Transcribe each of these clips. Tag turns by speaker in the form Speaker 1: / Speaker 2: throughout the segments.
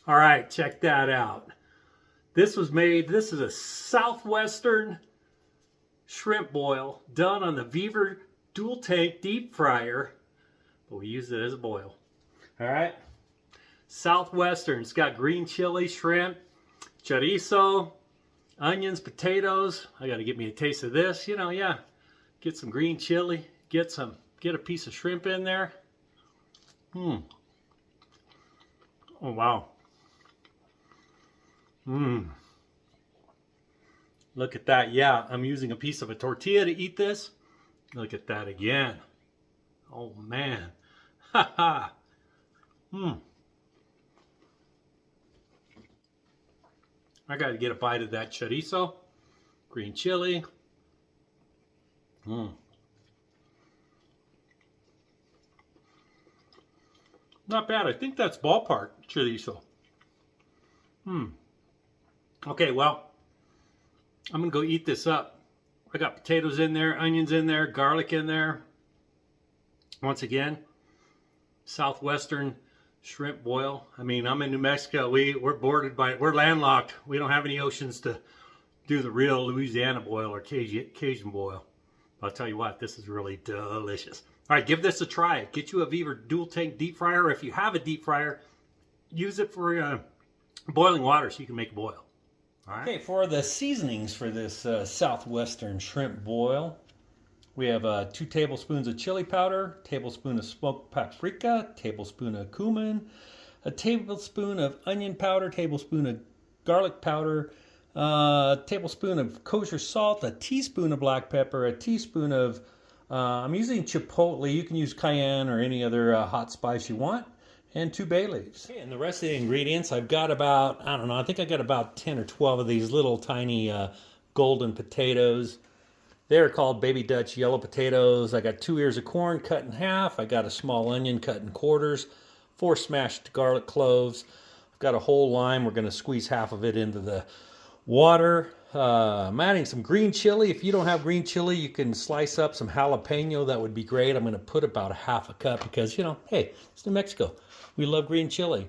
Speaker 1: All right, check that out. This is a Southwestern shrimp boil done on the Beaver dual tank deep fryer, but we use it as a boil. All right. Southwestern, it's got green chili, shrimp, chorizo, onions, potatoes. I got to get me a taste of this. You know, yeah. Get some green chili, get a piece of shrimp in there. Oh wow. Look at that. Yeah, I'm using a piece of a tortilla to eat this. Look at that again. Oh man. Ha ha. I got to get a bite of that chorizo, green chili. Not bad. I think that's ballpark chorizo. Okay, well, I'm going to go eat this up. I got potatoes in there, onions in there, garlic in there. Once again, Southwestern shrimp boil. I mean, I'm in New Mexico. We're landlocked. We don't have any oceans to do the real Louisiana boil or Cajun boil. But I'll tell you what, this is really delicious. All right, give this a try. Get you a Beaver dual tank deep fryer. If you have a deep fryer, use it for boiling water so you can make a boil. All right. Okay, for the seasonings for this Southwestern shrimp boil, we have 2 tablespoons of chili powder, tablespoon of smoked paprika, tablespoon of cumin, a tablespoon of onion powder, tablespoon of garlic powder, tablespoon of kosher salt, a teaspoon of black pepper, a teaspoon of, I'm using chipotle. You can use cayenne or any other hot spice you want, and 2 bay leaves. Okay, and the rest of the ingredients, I've got about, I don't know, I think I got about 10 or 12 of these little tiny golden potatoes. They're called Baby Dutch yellow potatoes. I got 2 ears of corn cut in half. I got a small onion cut in quarters, 4 smashed garlic cloves. I've got a whole lime. We're going to squeeze half of it into the water. I'm adding some green chili. If you don't have green chili, you can slice up some jalapeno. That would be great. I'm going to put about a half a cup because, you know, hey, it's New Mexico. We love green chili.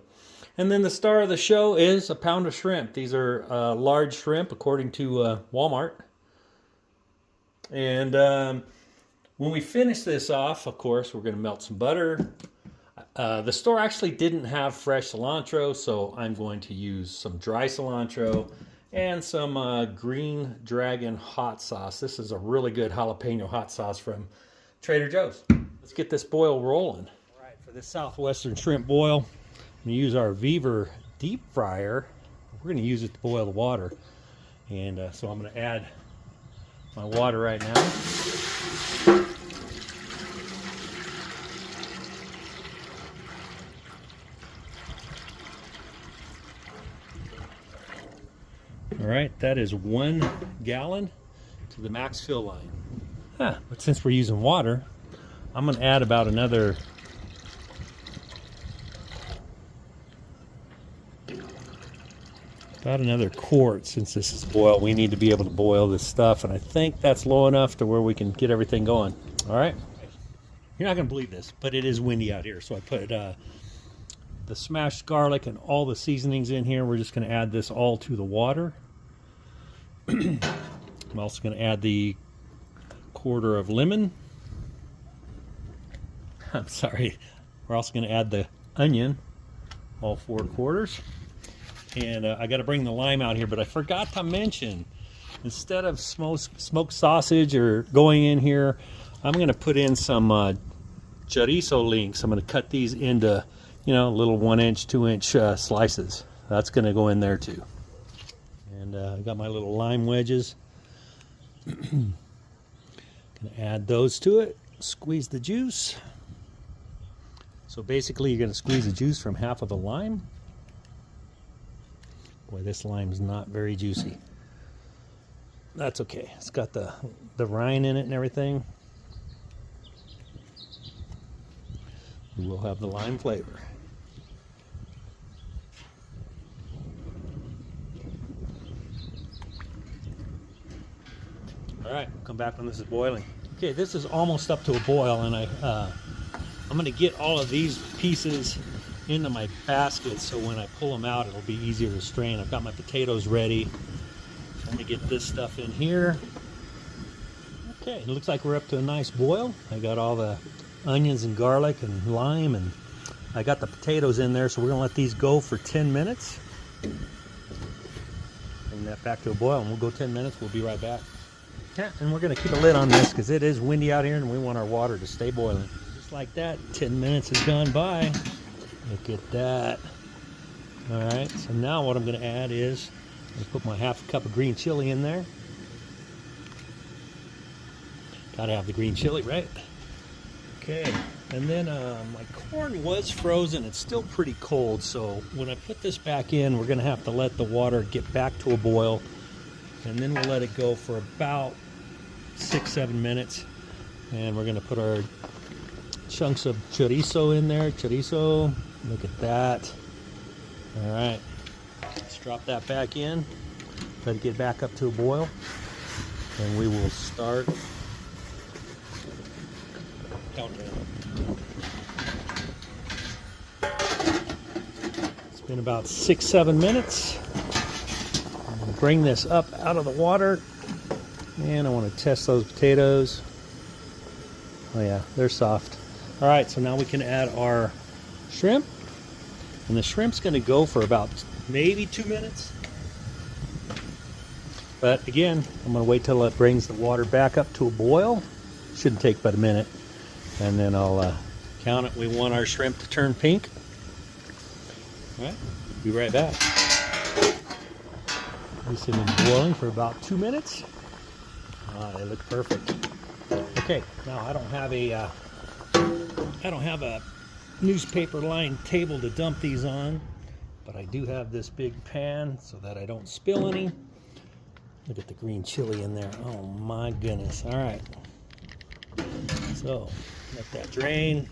Speaker 1: And then the star of the show is a pound of shrimp. These are large shrimp according to Walmart. And when we finish this off, of course, we're going to melt some butter. The store actually didn't have fresh cilantro, so I'm going to use some dry cilantro and some Green Dragon hot sauce. This is a really good jalapeno hot sauce from Trader Joe's. Let's get this boil rolling. All right, for this Southwestern shrimp boil, I'm going to use our Beaver deep fryer. We're going to use it to boil the water. And so I'm going to add my water right now. All right, that is 1 gallon to the max fill line. But since we're using water, I'm going to add about another quart. Since this is boiled, we need to be able to boil this stuff, and I think that's low enough to where we can get everything going. All right. You're not going to believe this, but it is windy out here, so I put the smashed garlic and all the seasonings in here. We're just going to add this all to the water. I'm also going to add the quarter of lemon. I'm sorry. We're also going to add the onion, all 4 quarters. And I got to bring the lime out here, but I forgot to mention, instead of smoked sausage or going in here, I'm going to put in some chorizo links. I'm going to cut these into, you know, little 1-inch, 2-inch slices. That's going to go in there too. And I got my little lime wedges. Going to add those to it. Squeeze the juice. So basically, you're going to squeeze the juice from half of the lime. Boy, this lime's not very juicy. That's okay. It's got the rind in it and everything. We will have the lime flavor. All right, come back when this is boiling. Okay, this is almost up to a boil, and I'm going to get all of these pieces into my basket so when I pull them out it'll be easier to strain. I've got my potatoes ready. So let me get this stuff in here. Okay, it looks like we're up to a nice boil. I got all the onions and garlic and lime, and I got the potatoes in there, so we're gonna let these go for 10 minutes. Bring that back to a boil and we'll go 10 minutes. We'll be right back. Yeah, and we're gonna keep a lid on this because it is windy out here and we want our water to stay boiling. Just like that, 10 minutes has gone by. Look at that. All right, so now what I'm gonna add is, I'm gonna put my half cup of green chili in there. Gotta have the green chili, right? Okay, and then my corn was frozen. It's still pretty cold, so when I put this back in, we're gonna have to let the water get back to a boil, and then we'll let it go for about 6-7 minutes. And we're gonna put our chunks of chorizo in there. Chorizo, look at that. All right, let's drop that back in. Let it get back up to a boil, and we will start countdown. It's been about 6-7 minutes. I'm going to bring this up out of the water, and I want to test those potatoes. Oh yeah, they're soft. All right, so now we can add our shrimp, and the shrimp's going to go for about maybe 2 minutes. But again, I'm going to wait till it brings the water back up to a boil. Shouldn't take but a minute. And then I'll count it. We want our shrimp to turn pink. All right, be right back. This has been boiling for about 2 minutes. They look perfect. Okay, now I don't have a newspaper lined table to dump these on, but I do have this big pan so that I don't spill any. Look at the green chili in there. Oh my goodness. All right. So let that drain.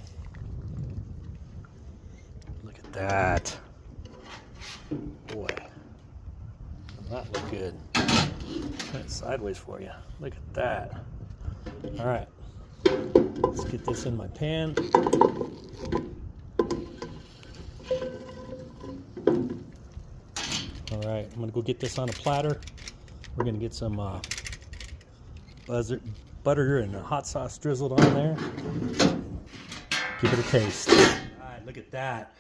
Speaker 1: Look at that. Boy, that look good. Turn it sideways for you. Look at that. All right. Let's get this in my pan. All right, I'm gonna go get this on a platter. We're gonna get some butter and hot sauce drizzled on there. Give it a taste. All right, look at that.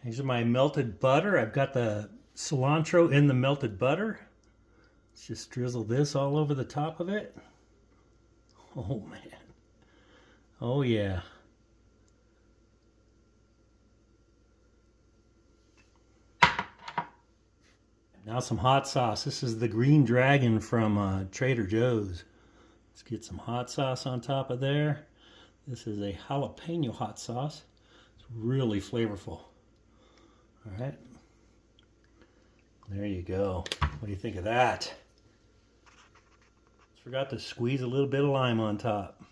Speaker 1: These are my melted butter. I've got the cilantro in the melted butter. Let's just drizzle this all over the top of it. Oh man. Oh yeah. Now some hot sauce. This is the Green Dragon from Trader Joe's. Let's get some hot sauce on top of there. This is a jalapeno hot sauce. It's really flavorful. All right. There you go. What do you think of that? Just forgot to squeeze a little bit of lime on top.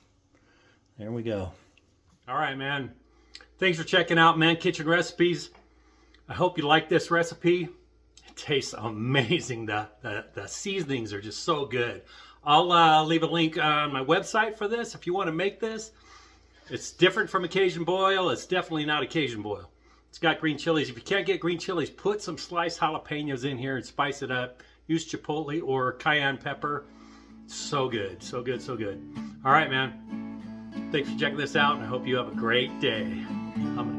Speaker 1: There we go. All right, man. Thanks for checking out Man Kitchen Recipes. I hope you like this recipe. It tastes amazing. The seasonings are just so good. I'll leave a link on my website for this if you want to make this. It's different from a Cajun boil. It's definitely not a Cajun boil. It's got green chilies. If you can't get green chilies, put some sliced jalapeños in here and spice it up. Use chipotle or cayenne pepper. So good, so good, so good. All right, man. Thanks for checking this out, and I hope you have a great day. I'm